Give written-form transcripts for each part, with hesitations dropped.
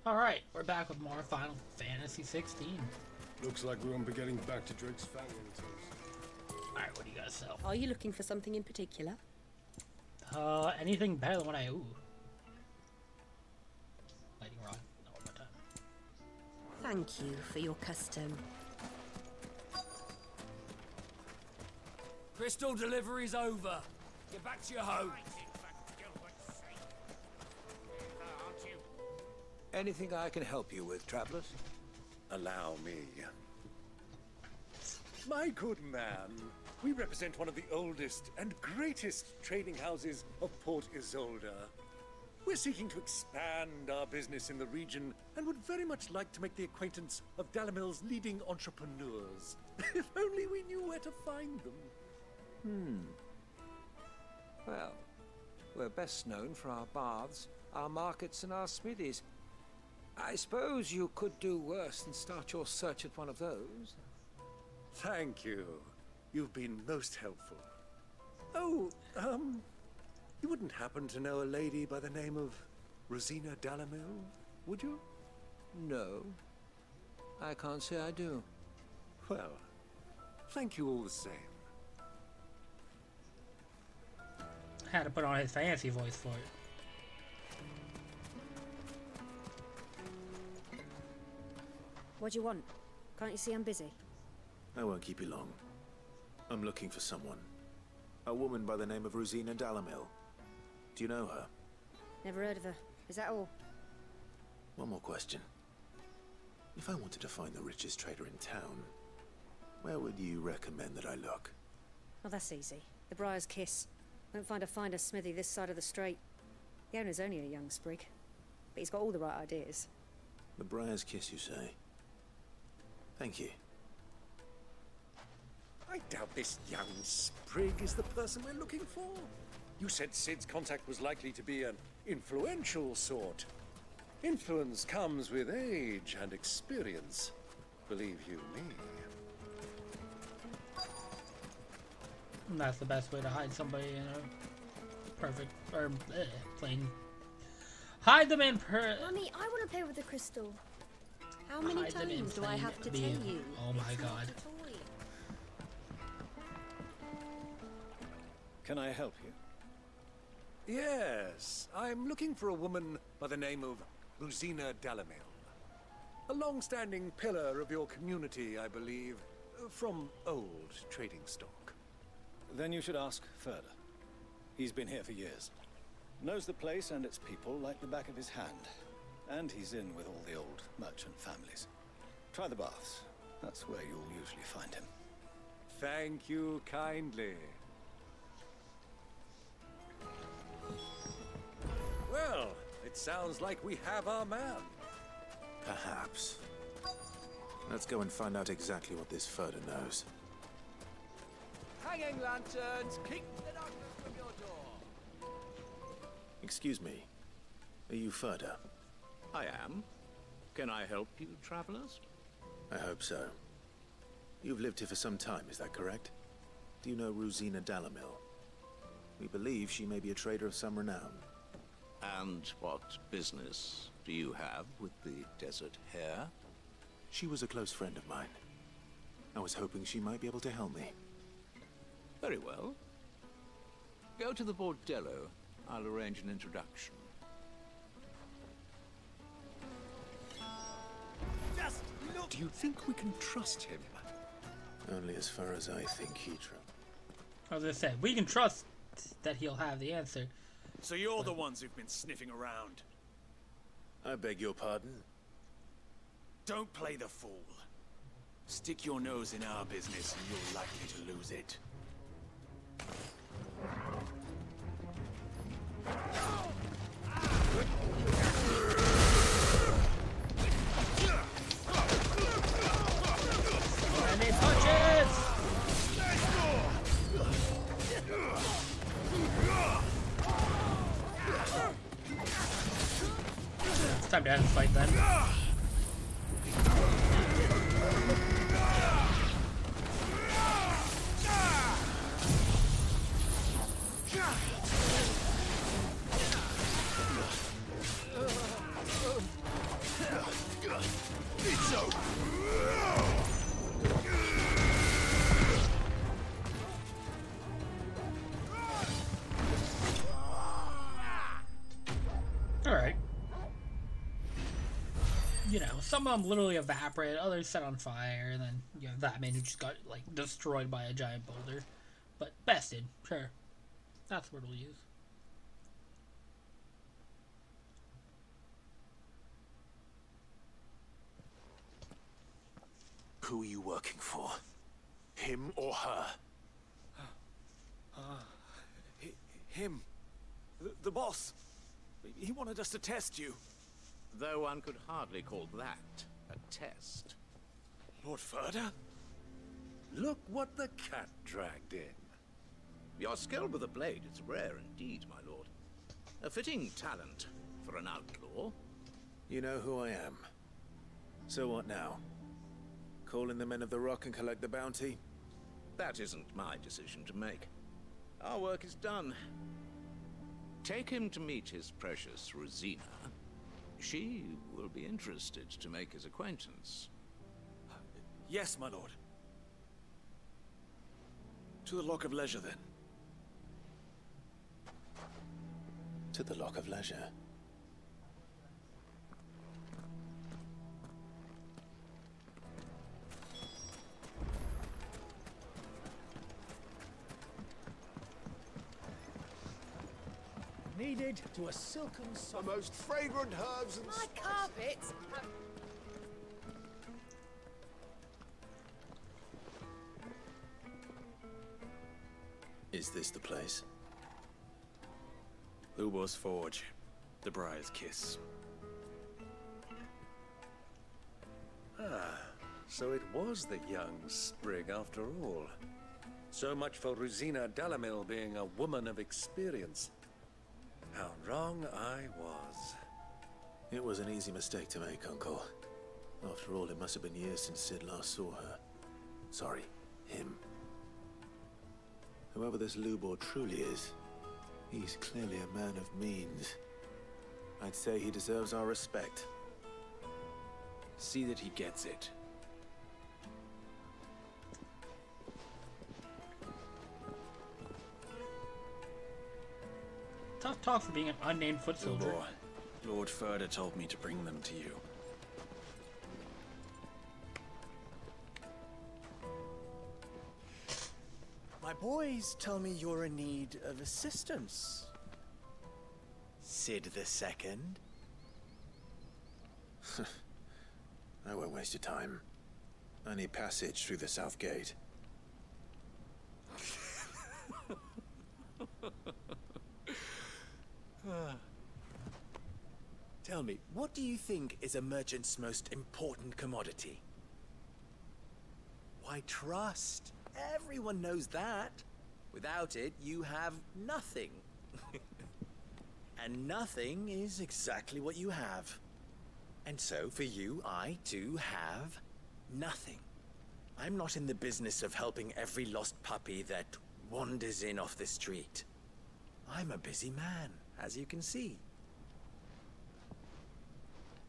Alright, we're back with more Final Fantasy 16. Looks like we won't be getting back to Drake's Fang anytime soon. Alright, what do you guys sell? Are you looking for something in particular? Anything better than what I owe. Lightning rod. No, one more time. Thank you for your custom. Crystal delivery's over. Get back to your home. Anything I can help you with, travelers? Allow me. My good man, we represent one of the oldest and greatest trading houses of Port Isolde. We're seeking to expand our business in the region and would very much like to make the acquaintance of Dalamil's leading entrepreneurs. If only we knew where to find them. Well, we're best known for our baths, our markets, and our smithies. I suppose you could do worse than start your search at one of those. Thank you. You've been most helpful. Oh, you wouldn't happen to know a lady by the name of Rosina Dalamil, would you? No, I can't say I do. Well, thank you all the same. Had to put on his fancy voice for it. What do you want? Can't you see I'm busy? I won't keep you long. I'm looking for someone. A woman by the name of Rosina Dalamil. Do you know her? Never heard of her. Is that all? One more question. If I wanted to find the richest trader in town, where would you recommend that I look? Oh, that's easy. The Briar's Kiss. Won't find a finer smithy this side of the strait. The owner's only a young sprig, but he's got all the right ideas. The Briar's Kiss, you say? Thank you. I doubt this young sprig is the person we're looking for. You said Sid's contact was likely to be an influential sort. Influence comes with age and experience, believe you me. And that's the best way to hide somebody in a perfect, or plain. Hide them in Mommy, I want to play with the crystal. How many times do I have to tell you? Oh my god. Can I help you? Yes, I'm looking for a woman by the name of Rosina Dalamil. A long-standing pillar of your community, I believe, from old trading stock. Then you should ask further. He's been here for years. Knows the place and its people like the back of his hand. And he's in with all the old merchant families. Try the baths. That's where you'll usually find him. Thank you kindly. Well, it sounds like we have our man. Perhaps. Let's go and find out exactly what this Furder knows. Hanging lanterns, keep the darkness from your door. Excuse me. Are you Furder? I am. Can I help you, travelers? I hope so. You've lived here for some time, is that correct? Do you know Rosina Dalamil? We believe she may be a trader of some renown. And what business do you have with the desert hare? She was a close friend of mine. I was hoping she might be able to help me. Very well. Go to the bordello. I'll arrange an introduction. Just look. Do you think we can trust him? Only as far as I think he trusts. As I said, we can trust that he'll have the answer. So you're the ones who've been sniffing around. I beg your pardon? Don't play the fool. Stick your nose in our business and you're likely to lose it. And it punches! It's time to end the fight then. Alright. You know, some of them literally evaporate, others set on fire, and then you have that man who just got, like, destroyed by a giant boulder. But bested, sure. That's what we'll use. Who are you working for? Him or her? Him. The boss. He wanted us to test you. Though one could hardly call that a test. Lord Furder? Look what the cat dragged in. Your skill with the blade is rare indeed, my lord. A fitting talent for an outlaw. You know who I am. So what now? Call in the Men of the Rock and collect the bounty? That isn't my decision to make. Our work is done. Take him to meet his precious Rosina. She will be interested to make his acquaintance. Yes, my lord. To the Lock of Leisure, then. To the Lock of Leisure. Needed to a silken The most fragrant herbs and My carpets. Is this the place? Lubor's Forge. The Briar's Kiss. Ah, so it was the young sprig after all. So much for Rosina Dalamil being a woman of experience. How wrong I was. It was an easy mistake to make, Uncle. After all, it must have been years since Sid last saw her. Sorry, him. Whoever this Lubor truly is, he's clearly a man of means. I'd say he deserves our respect. See that he gets it. Tough talk for being an unnamed foot soldier. Lubor, Lord Furder told me to bring them to you. My boys tell me you're in need of assistance. Sid the Second. I won't waste your time. I need passage through the south gate. Tell me, what do you think is a merchant's most important commodity? Why, trust. Everyone knows that. Without it, you have nothing. And nothing is exactly what you have. And so, for you, I too have nothing. I'm not in the business of helping every lost puppy that wanders in off the street. I'm a busy man, as you can see.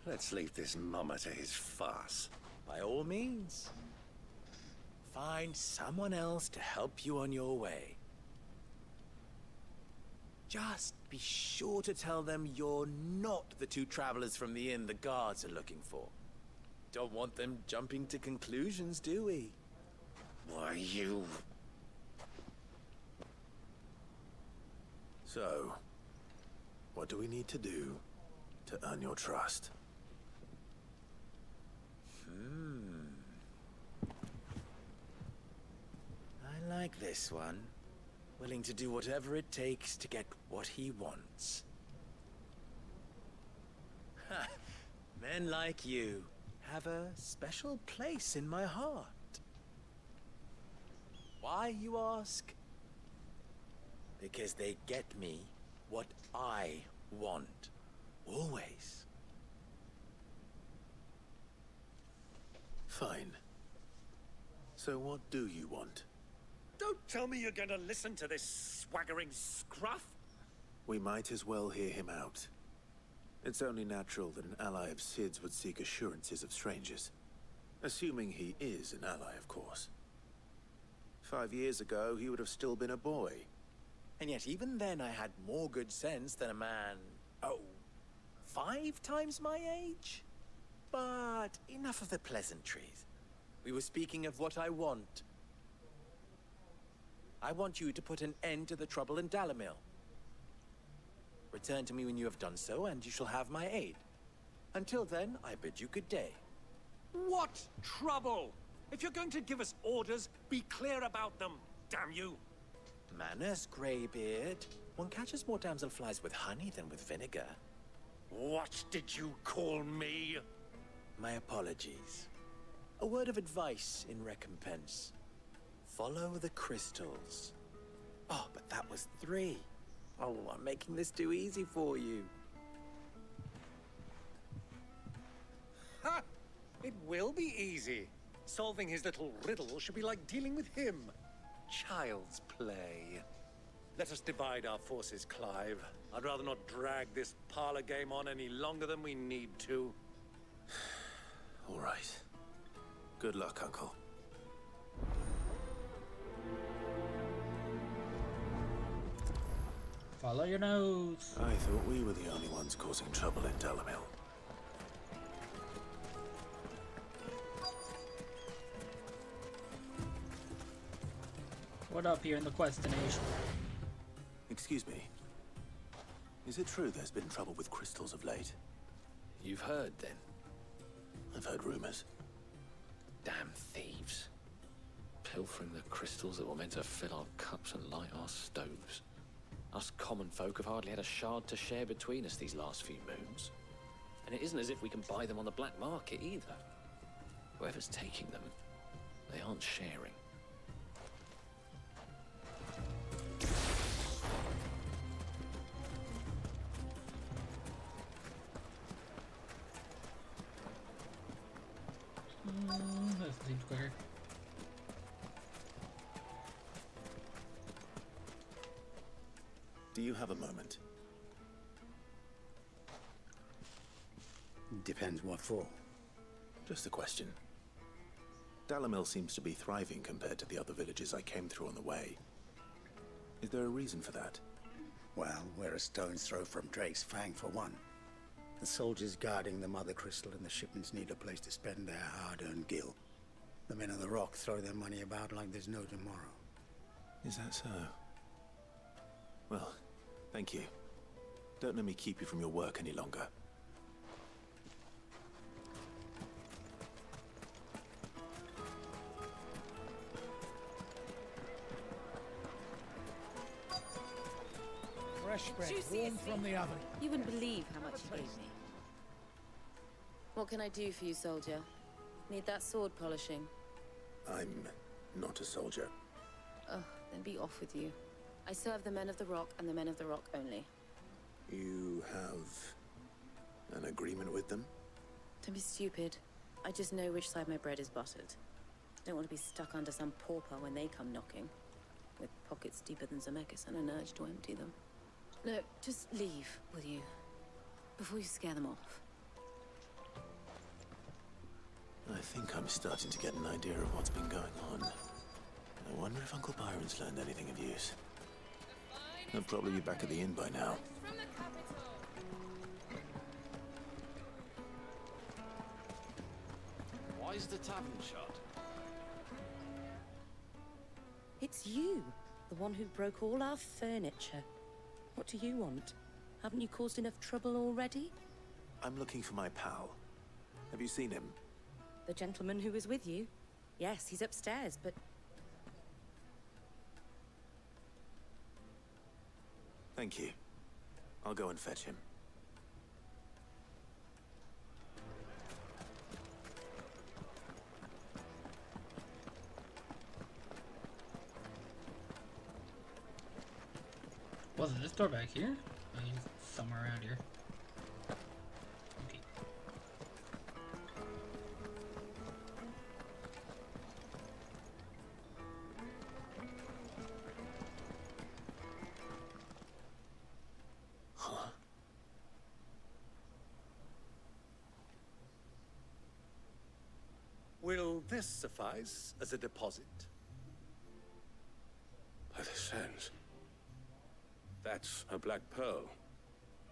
Let's leave this mummer to his farce. By all means. Find someone else to help you on your way. Just be sure to tell them you're not the two travelers from the inn the guards are looking for. Don't want them jumping to conclusions, do we? Why, you... So, what do we need to do to earn your trust? I like this one. Willing to do whatever it takes to get what he wants. Ha! Men like you have a special place in my heart. Why, you ask? Because they get me what I want. Always. Fine. So what do you want? Don't tell me you're gonna listen to this swaggering scruff! We might as well hear him out. It's only natural that an ally of Sid's would seek assurances of strangers. Assuming he is an ally, of course. 5 years ago, he would have still been a boy. And yet even then I had more good sense than a man, oh, 5 times my age? But enough of the pleasantries. We were speaking of what I want. I want you to put an end to the trouble in Dalamil. Return to me when you have done so, and you shall have my aid. Until then, I bid you good day. What trouble? If you're going to give us orders, be clear about them, damn you! Manners, Greybeard. One catches more damselflies with honey than with vinegar. What did you call me? My apologies. A word of advice in recompense. Follow the crystals. Oh, but that was 3. Oh, I'm making this too easy for you. Ha! It will be easy. Solving his little riddle should be like dealing with him. Child's play. Let us divide our forces, Clive. I'd rather not drag this parlor game on any longer than we need to. All right. Good luck, Uncle. Follow your nose. I thought we were the only ones causing trouble in Dalamil. What up here in the destination? Excuse me. Is it true there's been trouble with crystals of late? You've heard, then? I've heard rumors. Damn thieves. Pilfering the crystals that were meant to fill our cups and light our stoves. Us common folk have hardly had a shard to share between us these last few moons. And it isn't as if we can buy them on the black market either. Whoever's taking them, they aren't sharing. That seems quicker. Do you have a moment? Depends what for. Just a question. Dalamil seems to be thriving compared to the other villages I came through on the way. Is there a reason for that? Well, we're a stone's throw from Drake's Fang for one. The soldiers guarding the Mother Crystal and the shipments need a place to spend their hard-earned gil. The men of the Rock throw their money about like there's no tomorrow. Is that so? Well, thank you. Don't let me keep you from your work any longer. Fresh bread, warm from the oven. You wouldn't believe how much he gave me. What can I do for you, soldier? Need that sword polishing? I'm not a soldier. Oh, then be off with you. I serve the men of the Rock and the men of the Rock only. You have an agreement with them? Don't be stupid. I just know which side my bread is buttered. Don't want to be stuck under some pauper when they come knocking. With pockets deeper than Zemeckis and an urge to empty them. No, just leave, will you? Before you scare them off. I think I'm starting to get an idea of what's been going on. I wonder if Uncle Byron's learned anything of use. He'll probably be back at the inn by now. Why is the tavern shut? It's you, the one who broke all our furniture. What do you want? Haven't you caused enough trouble already? I'm looking for my pal. Have you seen him? The gentleman who was with you? Yes, he's upstairs, but... Thank you. I'll go and fetch him. Wasn't this door back here? Oh, he's somewhere around here. Okay. Huh? We'll Will this suffice as a deposit? By the sands. That's a black pearl.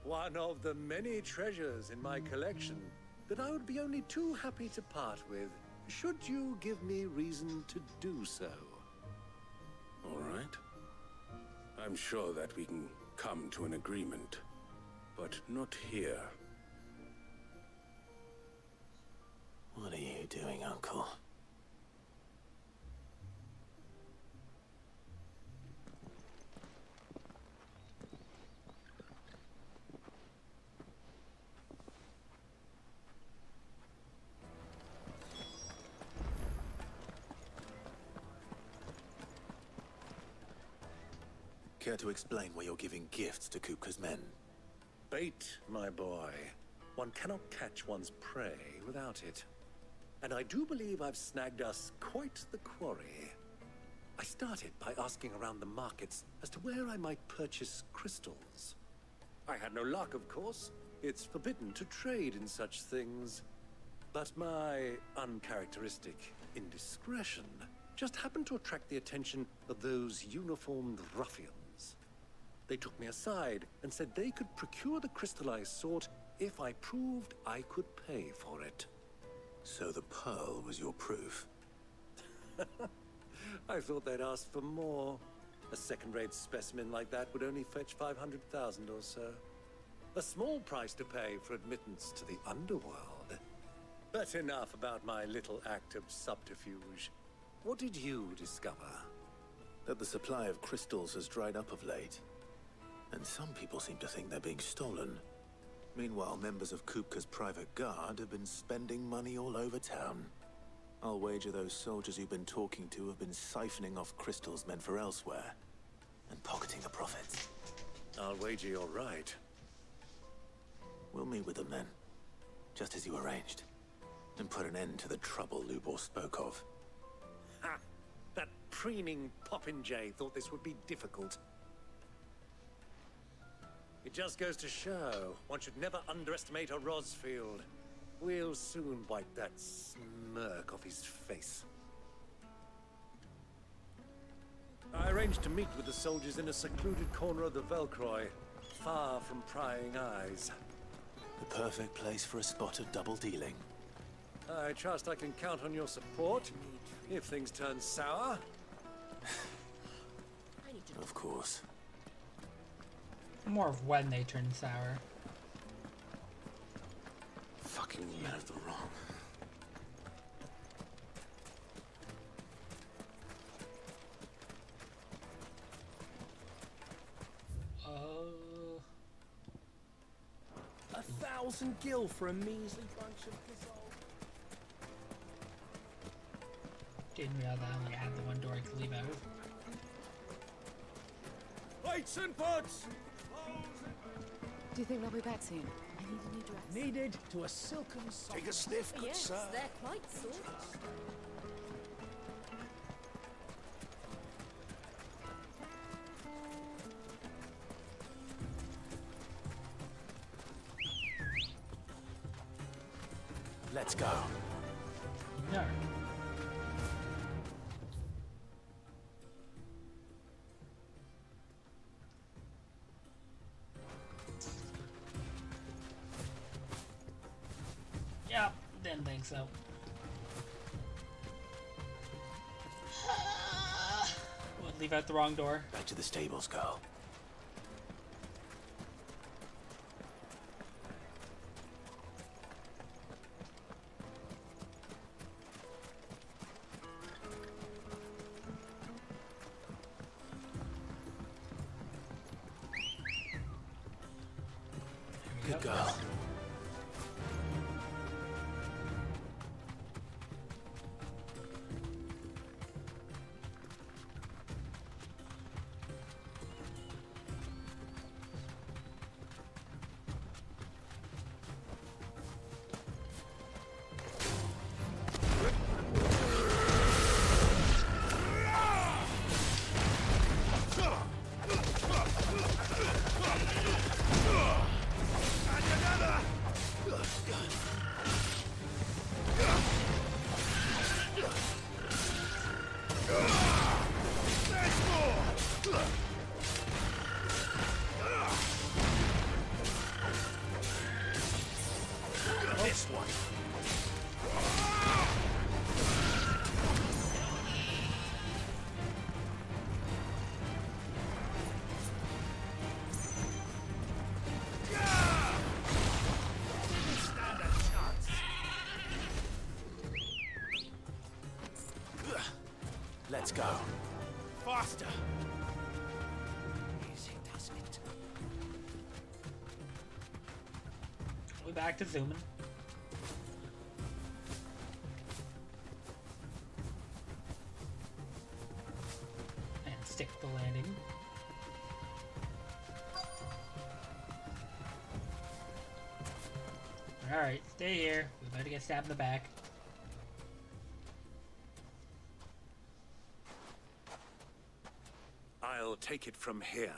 One of the many treasures in my collection that I would be only too happy to part with, should you give me reason to do so. All right. I'm sure that we can come to an agreement, but not here. What are you doing, Uncle? Care to explain why you're giving gifts to Kupka's men? Bait, my boy. One cannot catch one's prey without it. And I do believe I've snagged us quite the quarry. I started by asking around the markets as to where I might purchase crystals. I had no luck, of course. It's forbidden to trade in such things. But my uncharacteristic indiscretion just happened to attract the attention of those uniformed ruffians. They took me aside and said they could procure the crystal I sought if I proved I could pay for it. So the pearl was your proof? I thought they'd ask for more. A second-rate specimen like that would only fetch 500,000 or so. A small price to pay for admittance to the underworld. But enough about my little act of subterfuge. What did you discover? That the supply of crystals has dried up of late. And some people seem to think they're being stolen. Meanwhile, members of Kupka's private guard have been spending money all over town. I'll wager those soldiers you've been talking to have been siphoning off crystals meant for elsewhere, and pocketing the profits. I'll wager you're right. We'll meet with them then, just as you arranged, and put an end to the trouble Lubor spoke of. Ha! That preening popinjay thought this would be difficult. It just goes to show one should never underestimate a Rosfield. We'll soon wipe that smirk off his face. I arranged to meet with the soldiers in a secluded corner of the Velcroy, far from prying eyes. The perfect place for a spot of double dealing. I trust I can count on your support if things turn sour. Of course. More of when they turn sour. Fucking men of the wrong. A 1,000 gil for a measly bunch of dissolved. Didn't realize I only had the one door I could leave out of. Lights and pots! Do you think they'll be back soon? I need a new dress. Needed to a silken soft. Take a sniff, good Yes, sir. they're quite soft. Let's go. No. Yeah, didn't think so. We'll leave out the wrong door. Back to the stables, girl. Good girl. And another! this one. Stand a chance. Let's go. Faster. Easy does it. We're back to zooming. And stick the landing. Alright, stay here. We're about to get stabbed in the back. I'll take it from here.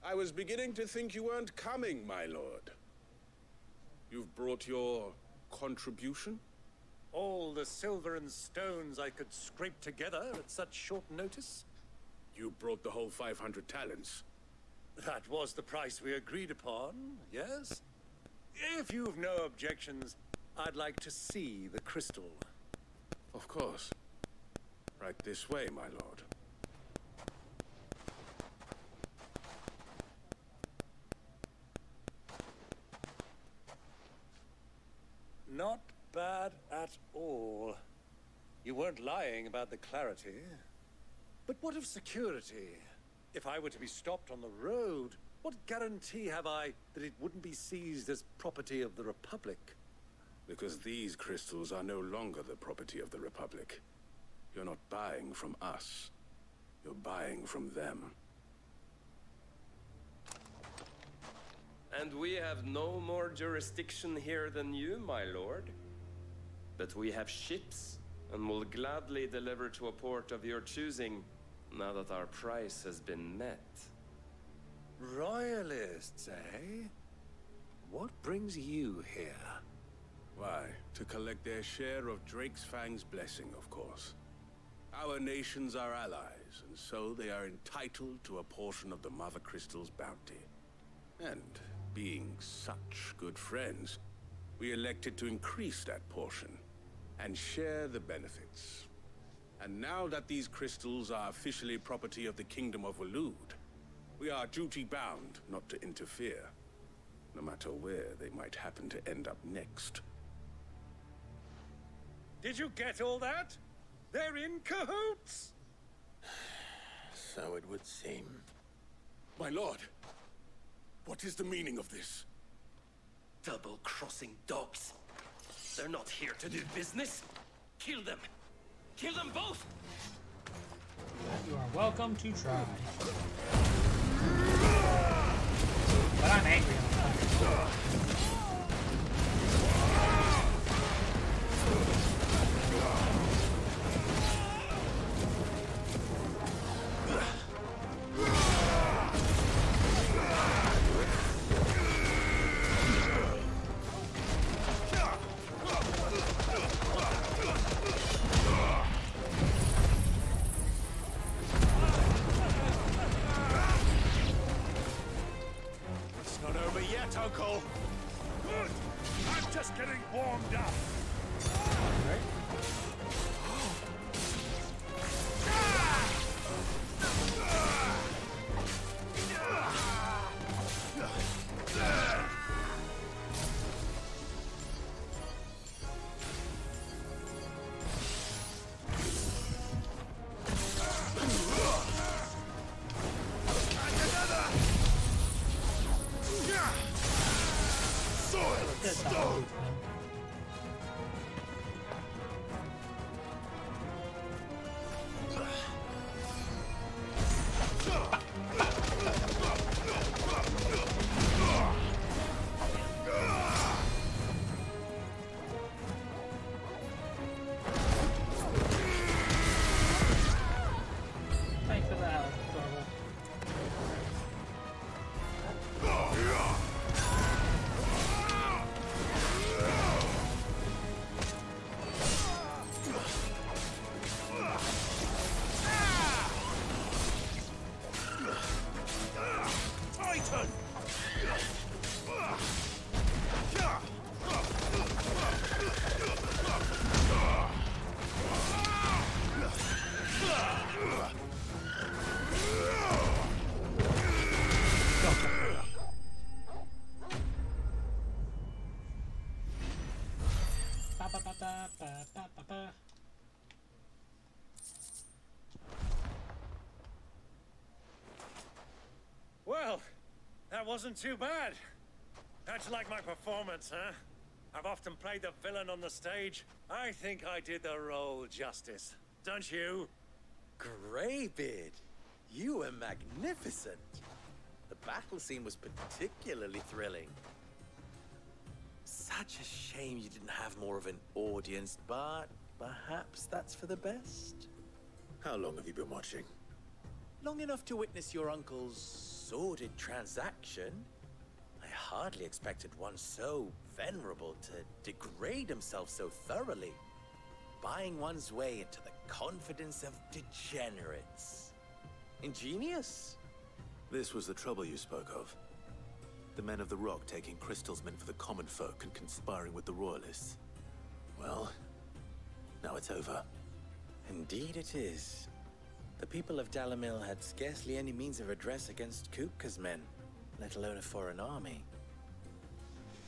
I was beginning to think you weren't coming, my lord. You've brought your contribution? All the silver and stones I could scrape together at such short notice? You brought the whole 500 talents. That was the price we agreed upon, yes? If you've no objections, I'd like to see the crystal. Of course. Right this way, my lord. Not bad at all. You weren't lying about the clarity. But what of security? If I were to be stopped on the road, what guarantee have I that it wouldn't be seized as property of the Republic? Because these crystals are no longer the property of the Republic. You're not buying from us. You're buying from them. And we have no more jurisdiction here than you, my lord. But we have ships, and will gladly deliver to a port of your choosing, now that our price has been met. Royalists, eh? What brings you here? Why, to collect their share of Drake's Fang's blessing, of course. Our nations are allies, and so they are entitled to a portion of the Mother Crystal's bounty. And being such good friends, we elected to increase that portion and share the benefits. And now that these crystals are officially property of the Kingdom of Waloed, we are duty-bound not to interfere, no matter where they might happen to end up next. Did you get all that? They're in cahoots! So it would seem. My lord, what is the meaning of this? Double-crossing dogs. They're not here to do business. Kill them. Kill them both! You are welcome to try. But I'm angry all the time. It's not over yet, Uncle. Good. I'm just getting warmed up. Thanks for the help, Torval. wasn't too bad. How'd you like my performance, huh? I've often played the villain on the stage. I think I did the role justice. Don't you? Greybeard, you were magnificent. The battle scene was particularly thrilling. Such a shame you didn't have more of an audience, but perhaps that's for the best. How long have you been watching? Long enough to witness your uncle's sordid transaction. I hardly expected one so venerable to degrade himself so thoroughly, buying one's way into the confidence of degenerates. Ingenious. This was the trouble you spoke of. The men of the Rock taking crystals meant for the common folk and conspiring with the Royalists. Well, now it's over. Indeed it is. The people of Dalamil had scarcely any means of redress against Kupka's men, let alone a foreign army.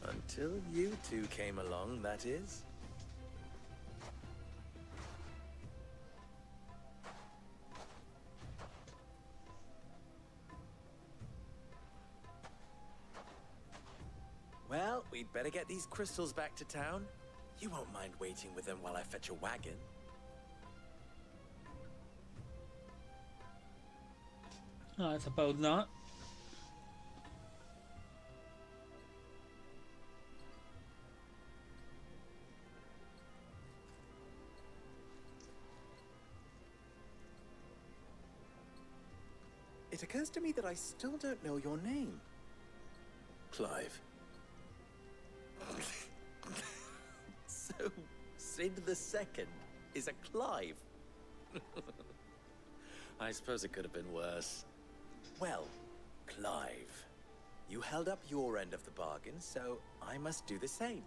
Until you two came along, that is. Well, we'd better get these crystals back to town. You won't mind waiting with them while I fetch a wagon. I suppose not. It occurs to me that I still don't know your name. Clive. So, Sid the Second is a Clive. I suppose it could have been worse. Well, Clive, you held up your end of the bargain, so I must do the same.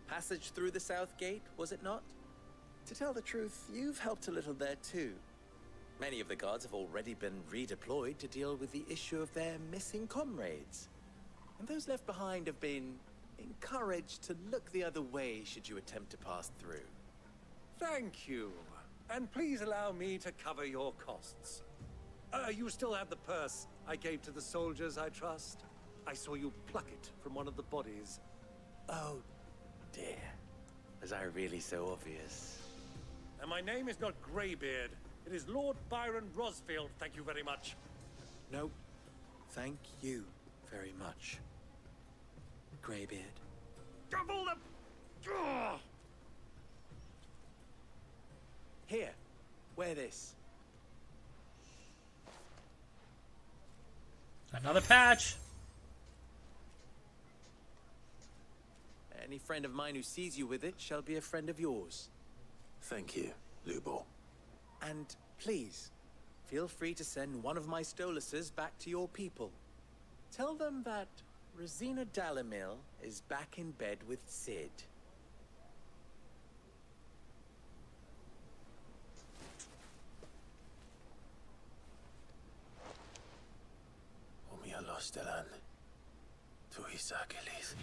Passage through the South Gate, was it not? To tell the truth, you've helped a little there too. Many of the guards have already been redeployed to deal with the issue of their missing comrades. And those left behind have been encouraged to look the other way should you attempt to pass through. Thank you. And please allow me to cover your costs. You still have the purse I gave to the soldiers, I trust? I saw you pluck it from one of the bodies. Oh, dear. Was I really so obvious? And my name is not Greybeard. It is Lord Byron Rosfield, thank you very much. No, thank you very much, Greybeard. Double the... Ugh! Here, wear this. Another patch. Any friend of mine who sees you with it shall be a friend of yours. Thank you, Lubor. And please, feel free to send one of my Stoluses back to your people. Tell them that Rosina Dalamil is back in bed with Sid. Omia Lostelan. Tuisa Kelis.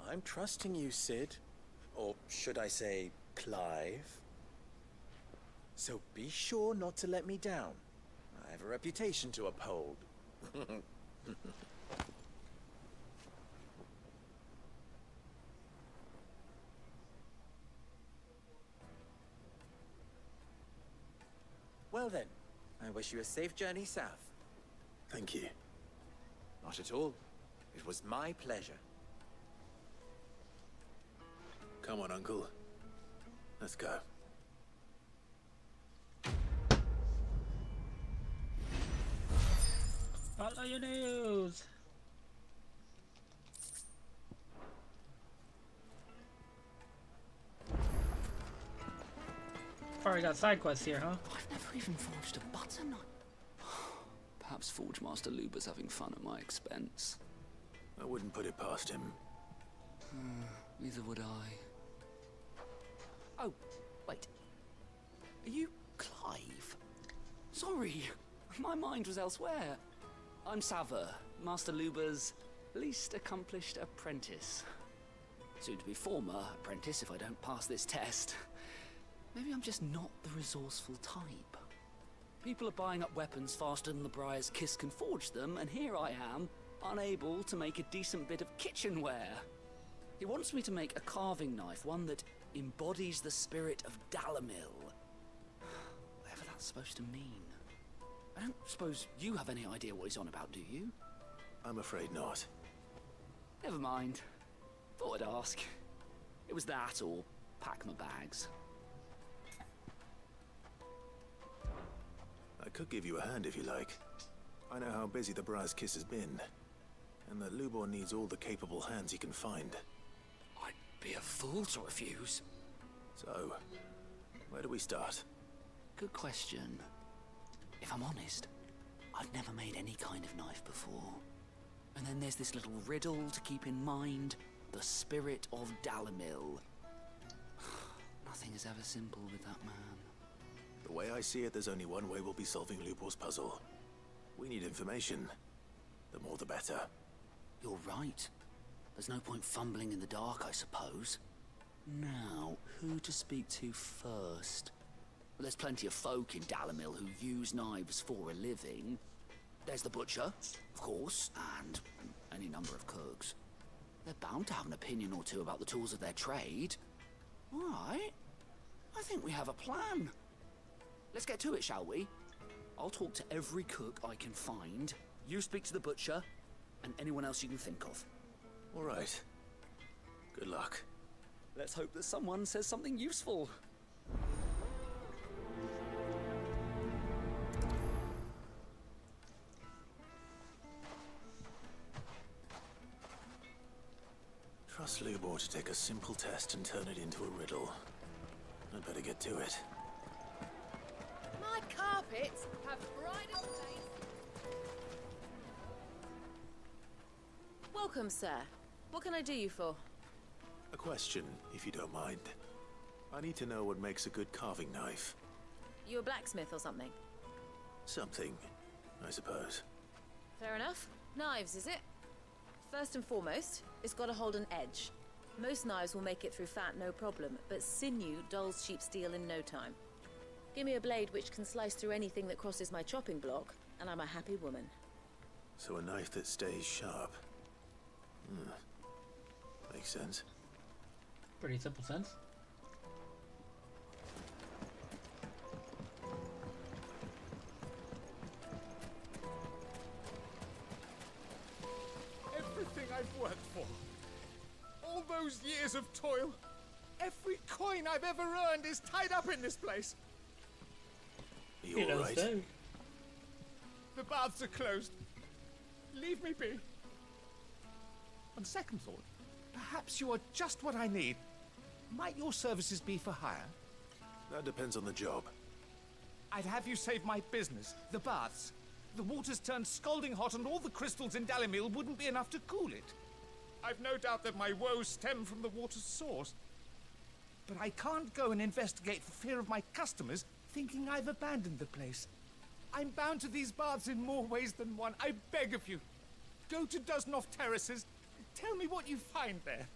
I'm trusting you, Sid. Or should I say, Clive. So be sure not to let me down. I have a reputation to uphold. Well then, I wish you a safe journey south. Thank you. Not at all. It was my pleasure. Come on, Uncle. Let's go. Follow your news. Already got side quests here, huh? I've never even forged a button. Perhaps Forge Master Luber's having fun at my expense. I wouldn't put it past him. Neither would I. Oh, wait. Are you Clive? Sorry, my mind was elsewhere. I'm Sava, Master Luber's least accomplished apprentice. Soon to be former apprentice if I don't pass this test. Maybe I'm just not the resourceful type. People are buying up weapons faster than the Briar's Kiss can forge them, and here I am, unable to make a decent bit of kitchenware. He wants me to make a carving knife, one that embodies the spirit of Dalamil. Whatever that's supposed to mean. I don't suppose you have any idea what he's on about, do you? I'm afraid not. Never mind. Thought I'd ask. It was that or pack my bags. I could give you a hand if you like. I know how busy the Briar's Kiss has been, and that Lubor needs all the capable hands he can find. I'd be a fool to refuse. So, where do we start? Good question. If I'm honest, I've never made any kind of knife before. And then there's this little riddle to keep in mind. The spirit of Dalamil. Nothing is ever simple with that man. The way I see it, there's only one way we'll be solving Lubor's puzzle. We need information. The more the better. You're right. There's no point fumbling in the dark, I suppose. Now, who to speak to first? Well, there's plenty of folk in Dalamil who use knives for a living. There's the butcher, of course, and any number of cooks. They're bound to have an opinion or two about the tools of their trade. All right. I think we have a plan. Let's get to it, shall we? I'll talk to every cook I can find. You speak to the butcher, and anyone else you can think of. All right. Good luck. Let's hope that someone says something useful. Trust Lubor to take a simple test and turn it into a riddle. I'd better get to it. My carpets have bridal stains. Welcome, sir. What can I do you for? A question, if you don't mind. I need to know what makes a good carving knife. You a blacksmith or something? Something, I suppose. Fair enough. Knives, is it? First and foremost, it's got to hold an edge. Most knives will make it through fat, no problem, but sinew dulls cheap steel in no time. Give me a blade which can slice through anything that crosses my chopping block, and I'm a happy woman. So a knife that stays sharp. Makes sense. Pretty simple sense. Everything I've worked for. All those years of toil. Every coin I've ever earned is tied up in this place. Are you all right? The baths are closed. Leave me be. On second thought, perhaps you are just what I need. Might your services be for hire? That depends on the job. I'd have you save my business, the baths. The water's turned scalding hot and all the crystals in Dalamil wouldn't be enough to cool it. I've no doubt that my woes stem from the water's source. But I can't go and investigate for fear of my customers thinking I've abandoned the place. I'm bound to these baths in more ways than one. I beg of you. Go to Dusnoff Terraces. Tell me what you find there.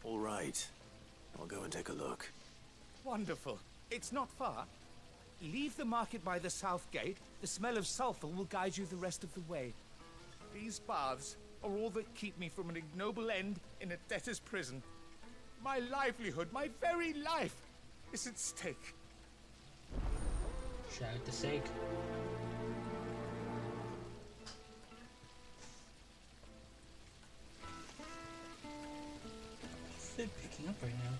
All right. I'll go and take a look. Wonderful. It's not far. Leave the market by the south gate. The smell of sulfur will guide you the rest of the way. These baths are all that keep me from an ignoble end in a debtor's prison. My livelihood, my very life, is at stake. Shout the sake. What's it picking up right now?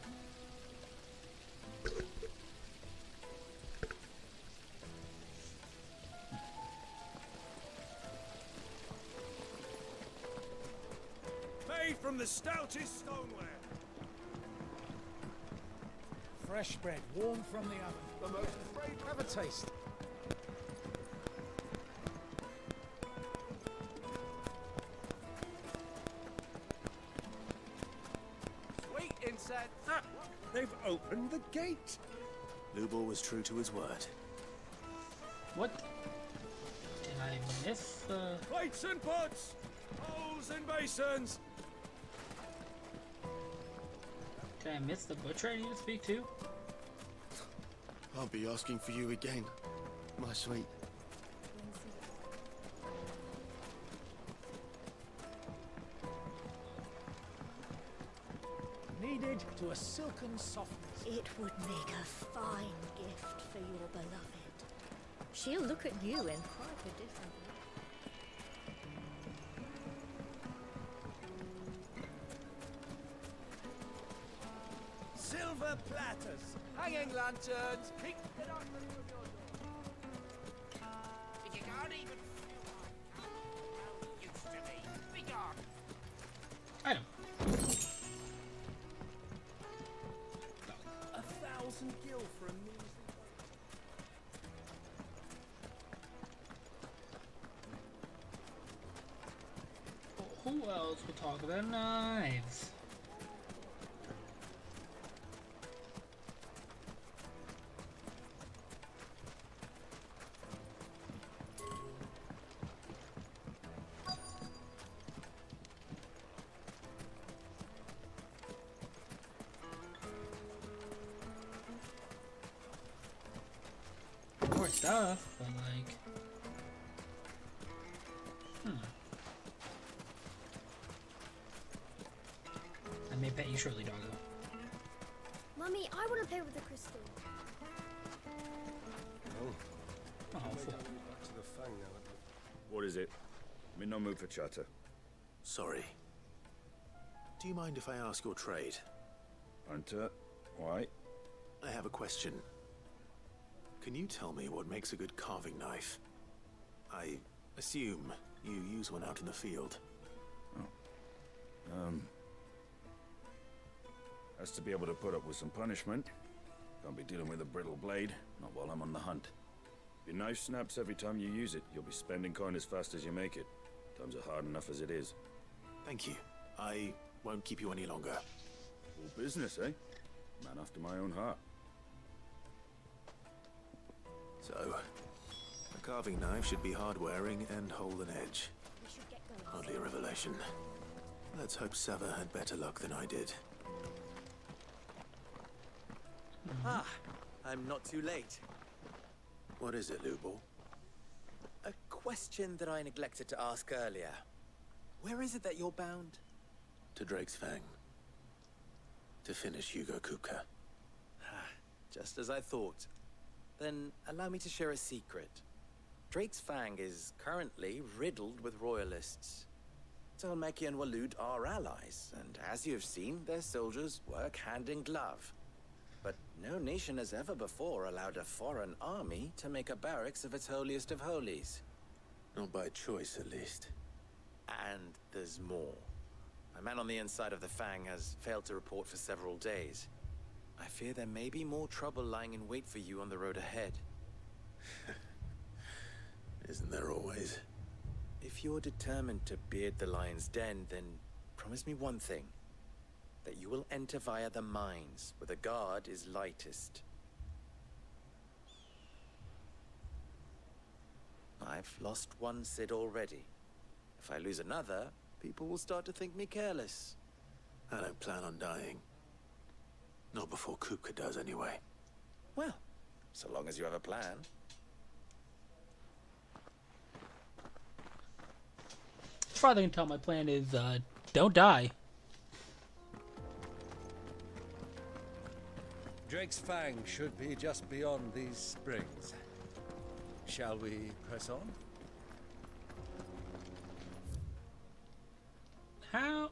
Made from the stoutest stoneware. Fresh bread, warm from the oven. The most great. Have a taste. Sweet inside. Ah, they've opened the gate. Lubor was true to his word. What? Did I miss Plates and pots, bowls and basins. Did I miss the butcher I need to speak to? I'll be asking for you again, my sweet. Kneaded to a silken softness. It would make a fine gift for your beloved. She'll look at you in quite a different way. Silver platters, hanging lanterns, pink binoculars from your door. If you can't even feel how you used to be, be gone. Item. 1,000 gil for a measly. Who else would talk about knives? More stuff, but like, I may pet you shortly, doggo. Mummy, I want to play with the crystal. Oh, fool. Back to the Fang now. What is it? I'm in no mood for chatter. Sorry. Do you mind if I ask your trade? Hunter, why? I have a question. Can you tell me what makes a good carving knife? I assume you use one out in the field. Has to be able to put up with some punishment. Can't be dealing with a brittle blade, not while I'm on the hunt. If your knife snaps every time you use it, you'll be spending coin as fast as you make it. Times are hard enough as it is. Thank you. I won't keep you any longer. All business, eh? Man after my own heart. So, a carving knife should be hard-wearing and hold an edge. Hardly a revelation. Let's hope Sava had better luck than I did. Ah, I'm not too late. What is it, Lubor? A question that I neglected to ask earlier. Where is it that you're bound? To Drake's Fang. To finish Hugo Kupka. Just as I thought. Then allow me to share a secret. Drake's Fang is currently riddled with royalists. Talmeki and Walud are allies, and as you have seen, their soldiers work hand in glove. But no nation has ever before allowed a foreign army to make a barracks of its holiest of holies. Not by choice, at least. And there's more. A man on the inside of the Fang has failed to report for several days. I fear there may be more trouble lying in wait for you on the road ahead. Isn't there always? If you're determined to beard the lion's den, then promise me one thing. That you will enter via the mines, where the guard is lightest. I've lost one Cid already. If I lose another, people will start to think me careless. I don't plan on dying. Not before Kupka does, anyway. Well, so long as you have a plan. As far as I can tell, my plan is, don't die. Drake's Fang should be just beyond these springs. Shall we press on? How?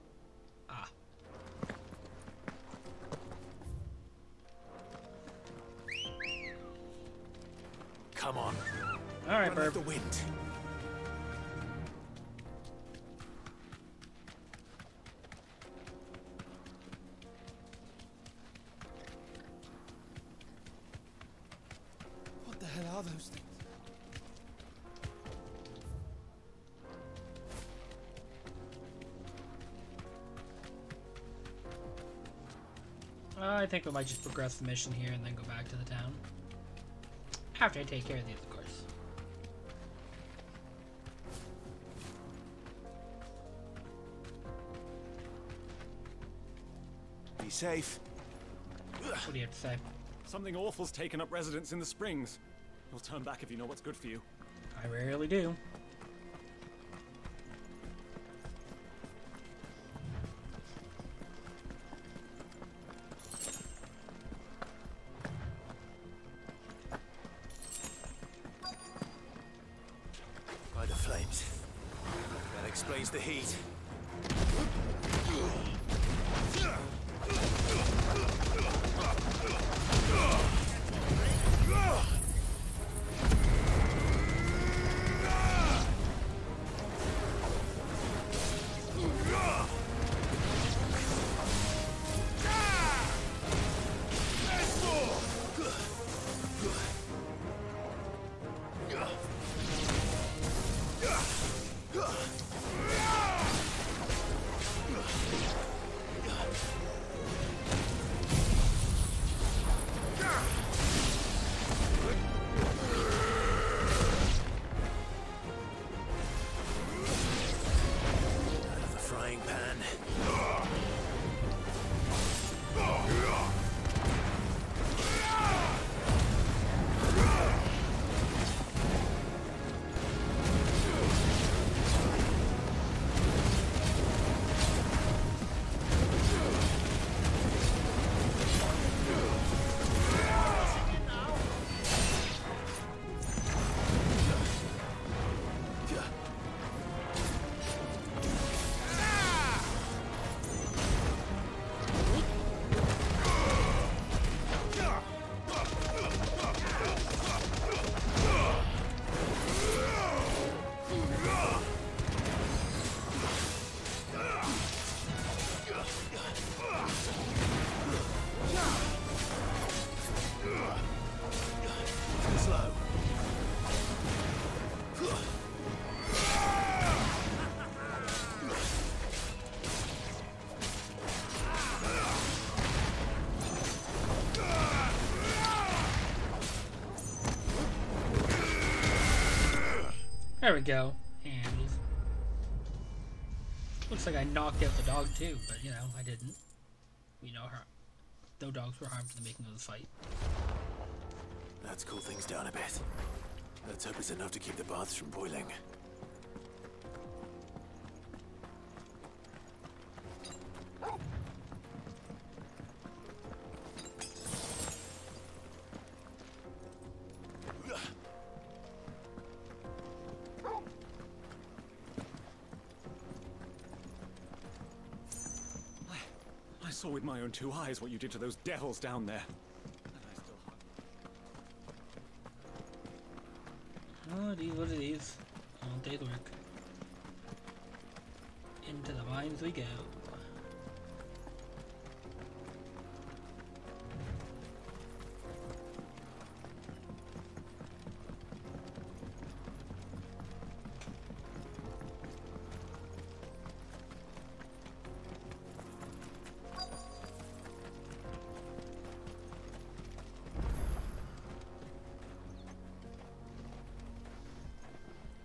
Come on. All right, Run Burp. like the wind. What the hell are those things? I think we might just progress the mission here and then go back to the town. After I take care of these, of course. Be safe. What do you have to say? Something awful's taken up residence in the springs. You'll turn back if you know what's good for you. I rarely do. By the flames. That explains the heat. There we go. Handled. Looks like I knocked out the dog too, but you know, I didn't. We know her. No dogs were harmed in the making of the fight. Let's cool things down a bit. Let's hope it's enough to keep the baths from boiling. I saw with my own two eyes what you did to those devils down there. Oh, these, what are these? All day's work. Into the mines we go.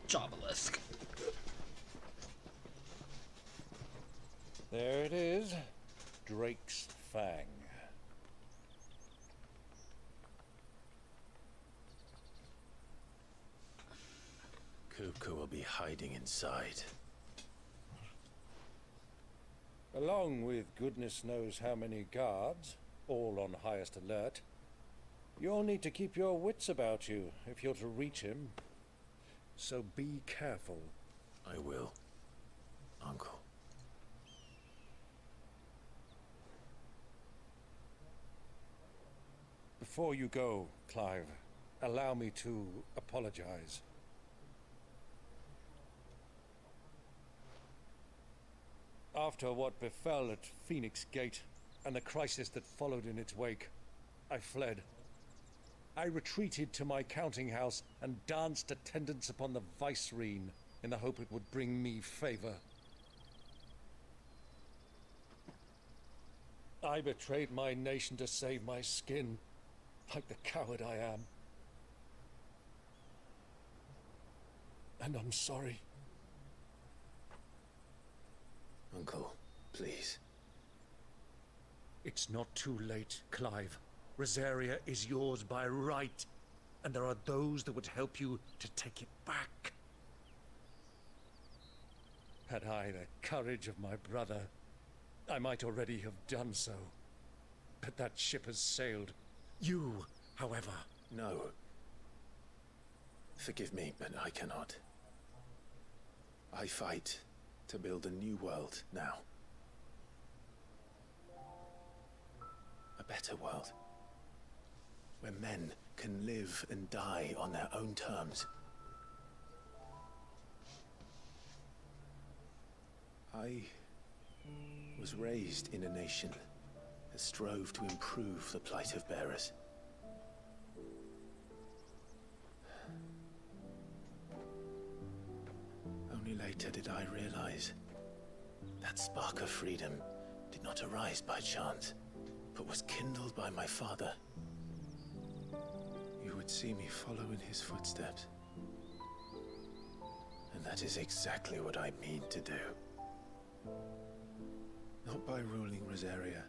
Jobelisk. There it is. Drake's Fang. Kupka will be hiding inside. Along with goodness knows how many guards, all on highest alert. You'll need to keep your wits about you if you're to reach him. So be careful. I will, Uncle. Before you go, Clive, allow me to apologize. After what befell at Phoenix Gate and the crisis that followed in its wake, I fled. I retreated to my counting house and danced attendance upon the vicereine in the hope it would bring me favor. I betrayed my nation to save my skin, like the coward I am. And I'm sorry. Uncle, please. It's not too late, Clive. Rosaria is yours by right, and there are those that would help you to take it back. Had I the courage of my brother, I might already have done so. But that ship has sailed. You, however... No. Forgive me, but I cannot. I fight to build a new world now. A better world. Where men can live and die on their own terms. I was raised in a nation that strove to improve the plight of bearers. Only later did I realize that spark of freedom did not arise by chance, but was kindled by my father. You would see me follow in his footsteps. And that is exactly what I mean to do. Not by ruling Rosaria,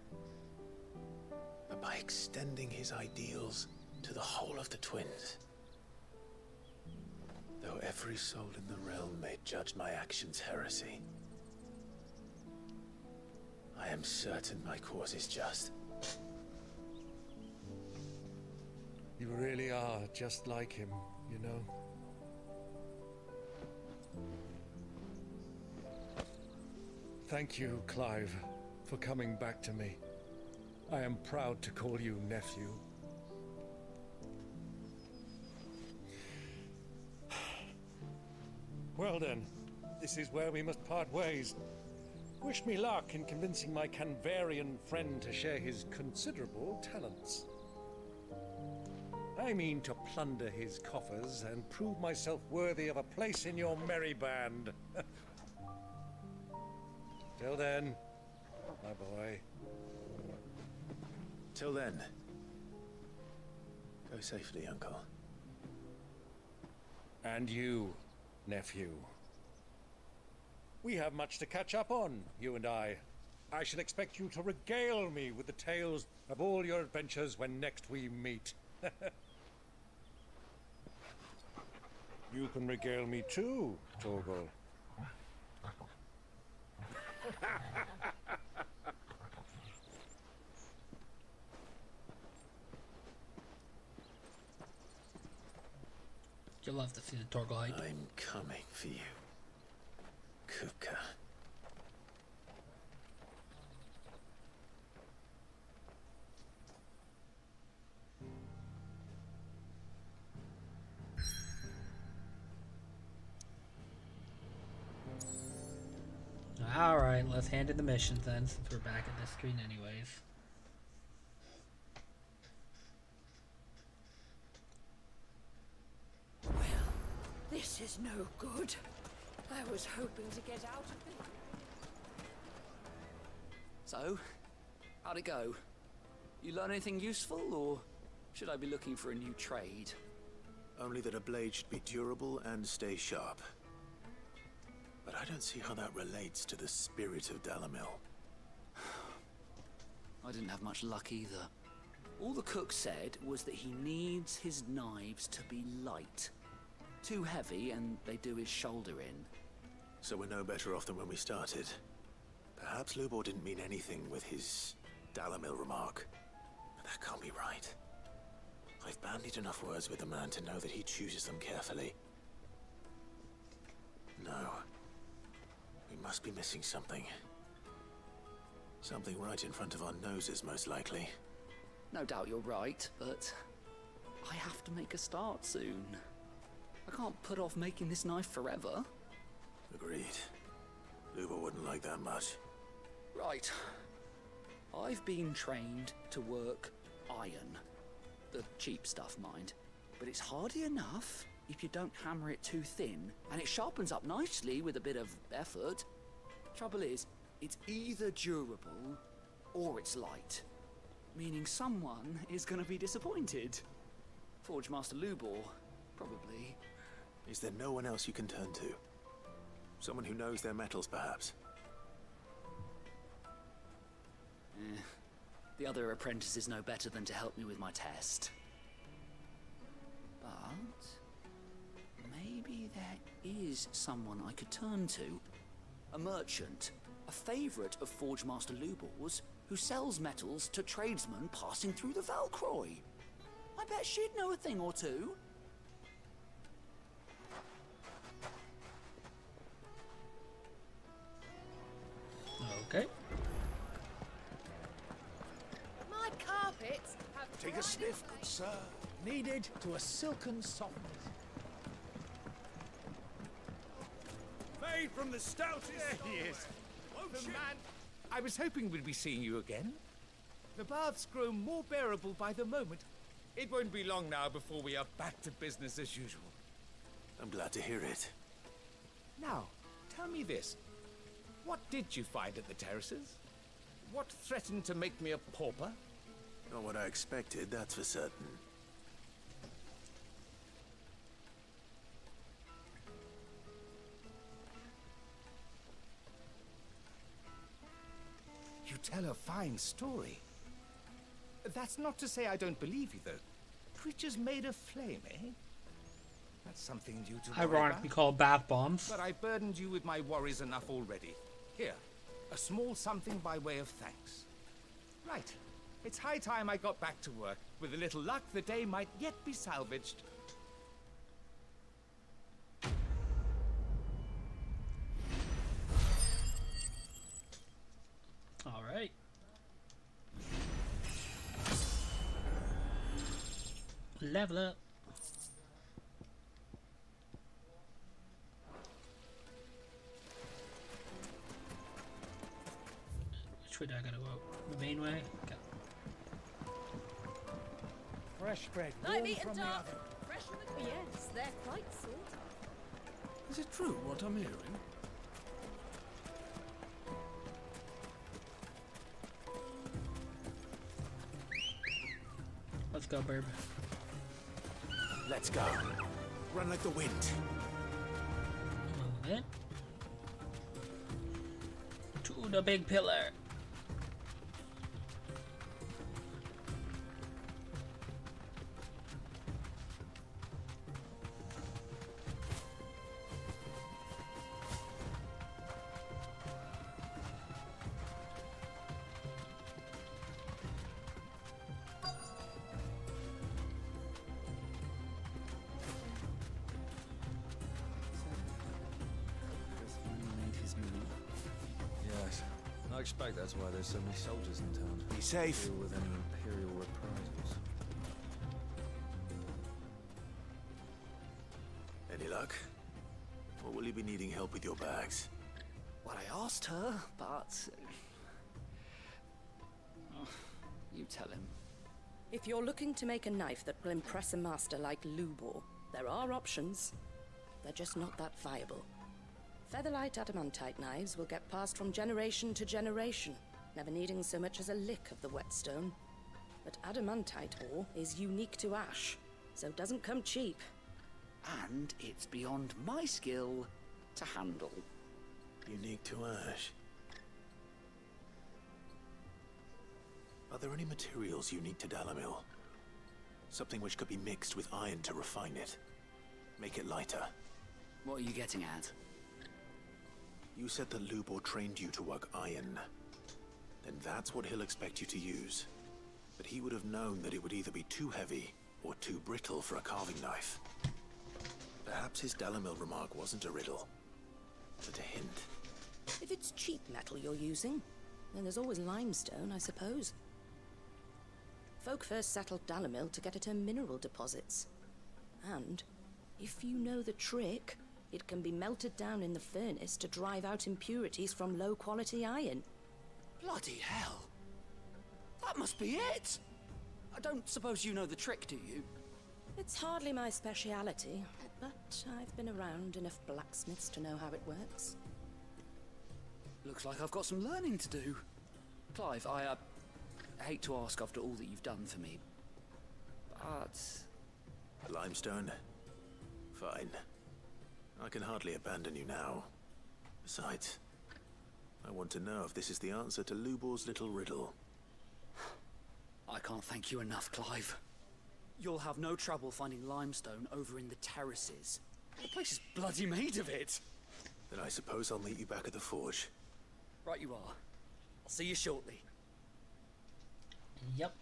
but by extending his ideals to the whole of the twins. Though every soul in the realm may judge my actions heresy, I am certain my cause is just. You really are just like him, you know. Thank you, Clive, for coming back to me. I am proud to call you nephew. Well then, this is where we must part ways. Wish me luck in convincing my Canvarian friend to share his considerable talents. I mean to plunder his coffers and prove myself worthy of a place in your merry band. Till then, my boy. Till then, go safely, Uncle. And you, nephew. We have much to catch up on, you and I. I shall expect you to regale me with the tales of all your adventures when next we meet. You can regale me too, Torgal. You'll love to see the Torgal hype. I'm coming for you, Kupka. Alright, let's hand in the missions then, since we're back at this screen anyways. This is no good. I was hoping to get out of it. So, how'd it go? You learn anything useful, or should I be looking for a new trade? Only that a blade should be durable and stay sharp. But I don't see how that relates to the spirit of Dalamil. I didn't have much luck either. All the cook said was that he needs his knives to be light. Too heavy and they do his shoulder in. So we're no better off than when we started. Perhaps Lubor didn't mean anything with his Dalamil remark. But that can't be right. I've bandied enough words with the man to know that he chooses them carefully. No. We must be missing something. Something right in front of our noses, most likely. No doubt you're right, but I have to make a start soon. I can't put off making this knife forever. Agreed. Lubor wouldn't like that much. Right. I've been trained to work iron. The cheap stuff, mind. But it's hardy enough if you don't hammer it too thin, and it sharpens up nicely with a bit of effort. Trouble is, it's either durable or it's light. Meaning someone is gonna be disappointed. Forge Master Lubor, probably. Is there no one else you can turn to? Someone who knows their metals, perhaps? The other apprentices know better than to help me with my test. But maybe there is someone I could turn to. A merchant, a favourite of Forge Master Lubor's, who sells metals to tradesmen passing through the Valcroy. I bet she'd know a thing or two. Okay. My carpets have Take a sniff, good sir. Kneaded to a silken softness. Made from the stoutest. There he is. The man. I was hoping we'd be seeing you again. The baths grow more bearable by the moment. It won't be long now before we are back to business as usual. I'm glad to hear it. Now, tell me this. What did you find at the terraces? What threatened to make me a pauper? Not what I expected, that's for certain. You tell a fine story. That's not to say I don't believe you, though. Creatures made of flame, eh? That's something due to Ironically called bath bombs. But I burdened you with my worries enough already. Here, a small something by way of thanks. Right. It's high time I got back to work. With a little luck, the day might yet be salvaged. All right. Level up. Which way do I gotta go? The main way? Okay. Fresh bread, Light warm meat from and the dark. oven. Fresh from the yes, they're quite salty. Is it true what I'm hearing? Let's go, Burb. Let's go. Run like the wind. Move it. To the big pillar. Yes. I expect that's why there's so many soldiers in town. Be safe. Deal with any imperial reprisals. Any luck? Or will you be needing help with your bags? Well, I asked her, but... you tell him. If you're looking to make a knife that will impress a master like Lubor, there are options. They're just not that viable. Featherlight adamantite knives will get passed from generation to generation, never needing so much as a lick of the whetstone. But adamantite ore is unique to ash, so it doesn't come cheap. And it's beyond my skill to handle. Unique to ash. Are there any materials unique to Dalamil? Something which could be mixed with iron to refine it. Make it lighter. What are you getting at? You said that Lubor trained you to work iron. Then that's what he'll expect you to use. But he would have known that it would either be too heavy or too brittle for a carving knife. Perhaps his Dalamil remark wasn't a riddle, but a hint. If it's cheap metal you're using, then there's always limestone, I suppose. Folk first settled Dalamil to get at her mineral deposits. And, if you know the trick, it can be melted down in the furnace to drive out impurities from low-quality iron. Bloody hell! That must be it! I don't suppose you know the trick, do you? It's hardly my speciality, but I've been around enough blacksmiths to know how it works. Looks like I've got some learning to do. Clive, I hate to ask after all that you've done for me, but... Limestone? Fine. I can hardly abandon you now. Besides, I want to know if this is the answer to Lubor's little riddle. can't thank you enough, Clive. You'll have no trouble finding limestone over in the terraces. The place is bloody made of it. Then I suppose I'll meet you back at the forge. Right you are. I'll see you shortly. Yep.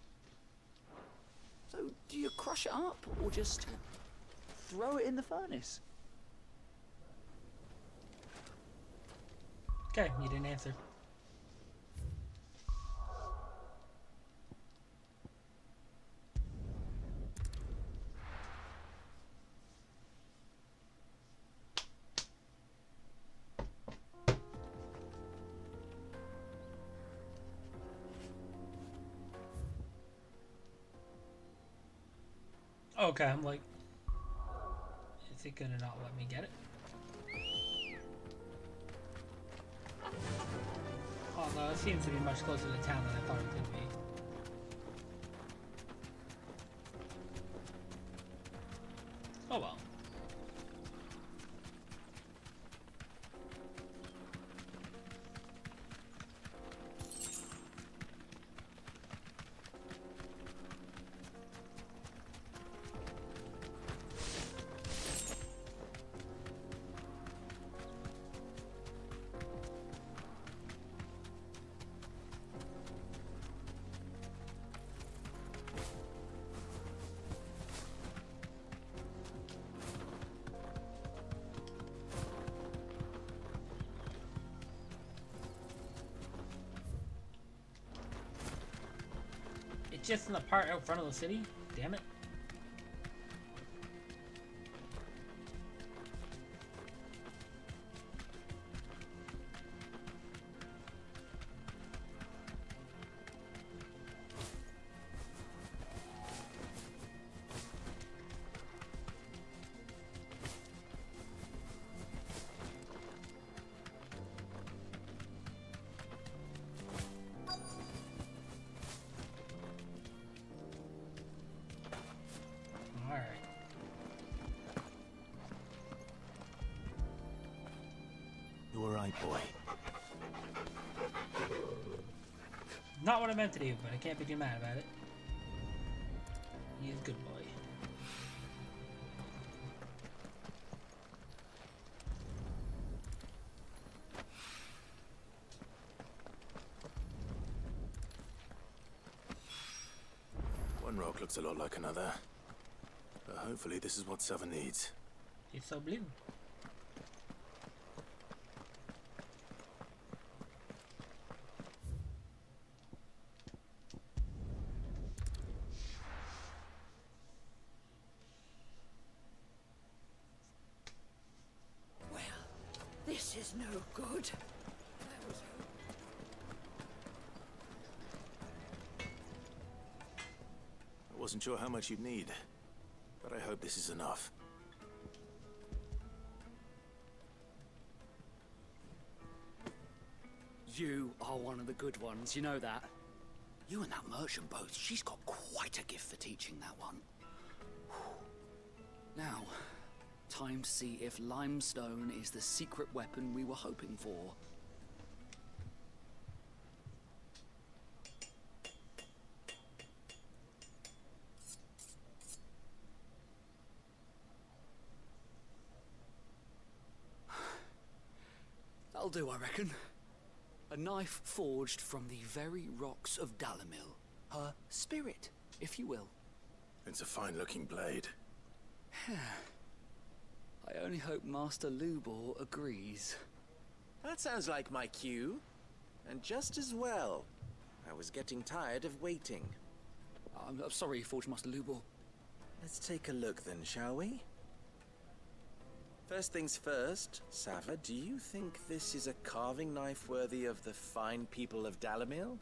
So, do you crush it up, or just throw it in the furnace? Okay, you didn't answer. Okay, I'm like, is it gonna not let me get it? Oh no, it seems to be much closer to town than I thought it could be. Oh well. Just in the part out front of the city? Damn it. Boy. Not what I meant to do, but I can't be too mad about it. He's a good boy. One rock looks a lot like another. But hopefully this is what Sava needs. It's so blue. This is no good. I wasn't sure how much you'd need, but I hope this is enough. You are one of the good ones, you know that. You and that merchant both, she's got quite a gift for teaching that one. Now, time to see if limestone is the secret weapon we were hoping for. That'll do, I reckon. A knife forged from the very rocks of Dalamil. Her spirit, if you will. It's a fine-looking blade. I only hope Master Lubor agrees. That sounds like my cue. And just as well. I was getting tired of waiting. I'm sorry, Forge Master Lubor. Let's take a look then, shall we? First things first, Sava, do you think this is a carving knife worthy of the fine people of Dalamil?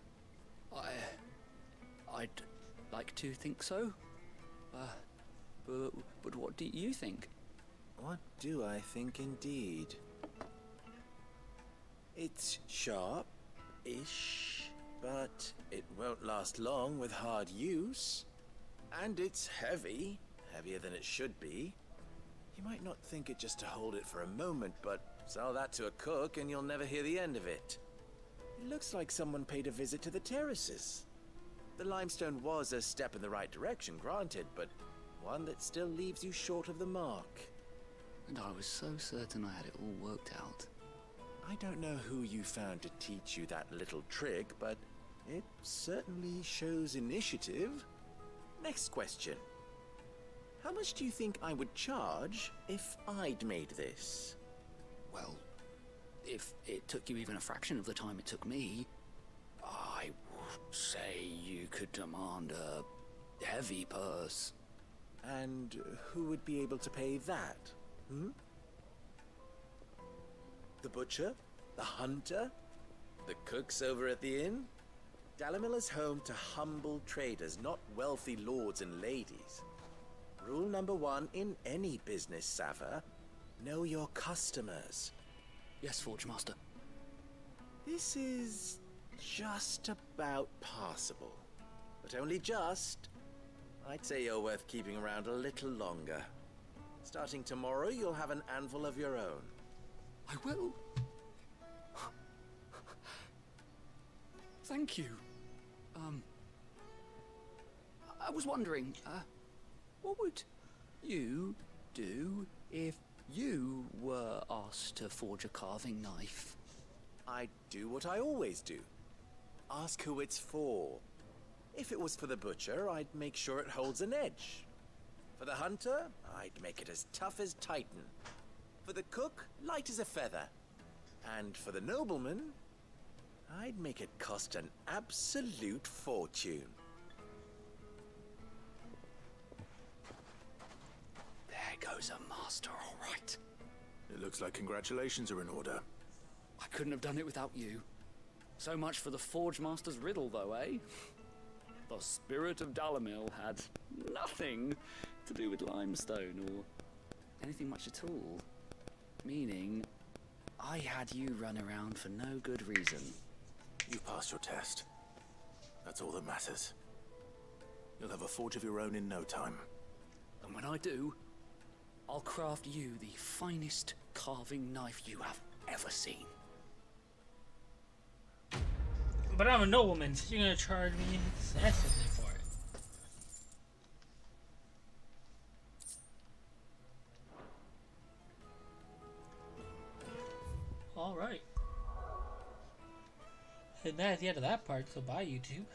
I'd like to think so. But what do you think? What do I think indeed? It's sharp-ish, but it won't last long with hard use. And it's heavy, heavier than it should be. You might not think it just to hold it for a moment, but sell that to a cook and you'll never hear the end of it. It looks like someone paid a visit to the terraces. The limestone was a step in the right direction, granted, but one that still leaves you short of the mark. And I was so certain I had it all worked out. I don't know who you found to teach you that little trick, but it certainly shows initiative. Next question. How much do you think I would charge if I'd made this? Well, if it took you even a fraction of the time it took me, I would say you could demand a heavy purse. And who would be able to pay that? The butcher? The hunter? The cooks over at the inn? Dalimil is home to humble traders, not wealthy lords and ladies. Rule number 1 in any business, Sava: know your customers. Yes, Forge Master. This is just about passable. But only just. I'd say you're worth keeping around a little longer. Starting tomorrow, you'll have an anvil of your own. I will. Thank you. I was wondering, what would you do if you were asked to forge a carving knife? I'd do what I always do. Ask who it's for. If it was for the butcher, I'd make sure it holds an edge. For the hunter, I'd make it as tough as Titan. For the cook, light as a feather. And for the nobleman, I'd make it cost an absolute fortune. There goes a master, all right. It looks like congratulations are in order. I couldn't have done it without you. So much for the Forge Master's riddle, though, eh? The spirit of Dalimil had nothing to do with limestone or anything much at all. Meaning, I had you run around for no good reason. You passed your test. That's all that matters. You'll have a forge of your own in no time. And when I do, I'll craft you the finest carving knife you have ever seen. But I'm a nobleman, so you're gonna charge me excessively for it. Alright. And that's the end of that part, so bye YouTube.